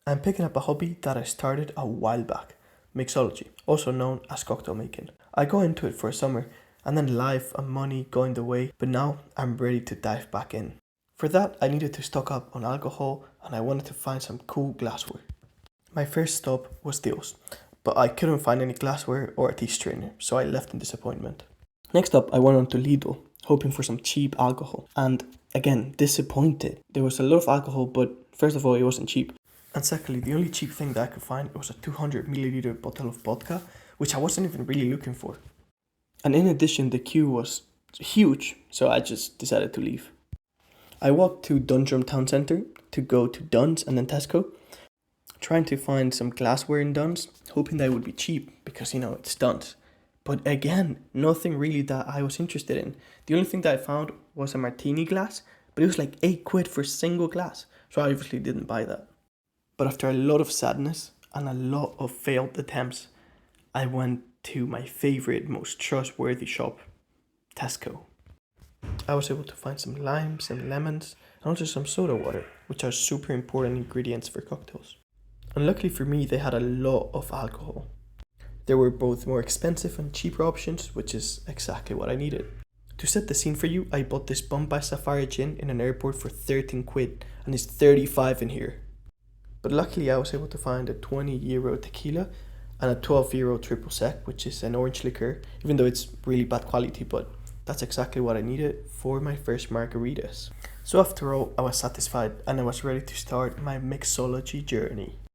I'm picking up a hobby that I started a while back, mixology, also known as cocktail making. I got into it for a summer and then life and money going the way, but now I'm ready to dive back in. For that, I needed to stock up on alcohol and I wanted to find some cool glassware. My first stop was Deos, but I couldn't find any glassware or a tea strainer, so I left in disappointment. Next up, I went on to Lidl, hoping for some cheap alcohol, and again, disappointed. There was a lot of alcohol, but first of all, it wasn't cheap. And secondly, the only cheap thing that I could find was a 200 milliliter bottle of vodka, which I wasn't even really looking for. And in addition, the queue was huge, so I just decided to leave. I walked to Dundrum Town Centre to go to Dunn's and then Tesco, trying to find some glassware in Dunn's, hoping that it would be cheap because, it's Dunn's. But again, nothing really that I was interested in. The only thing that I found was a martini glass, but it was like £8 for a single glass, so I obviously didn't buy that. But after a lot of sadness and a lot of failed attempts, I went to my favorite, most trustworthy shop, Tesco. I was able to find some limes, some lemons, and also some soda water, which are super important ingredients for cocktails. And luckily for me, they had a lot of alcohol. There were both more expensive and cheaper options, which is exactly what I needed. To set the scene for you, I bought this Bombay Sapphire gin in an airport for £13 and it's 35 in here. But luckily I was able to find a €20 tequila and a €12 triple sec, which is an orange liqueur, even though it's really bad quality, but that's exactly what I needed for my first margaritas. So after all, I was satisfied and I was ready to start my mixology journey.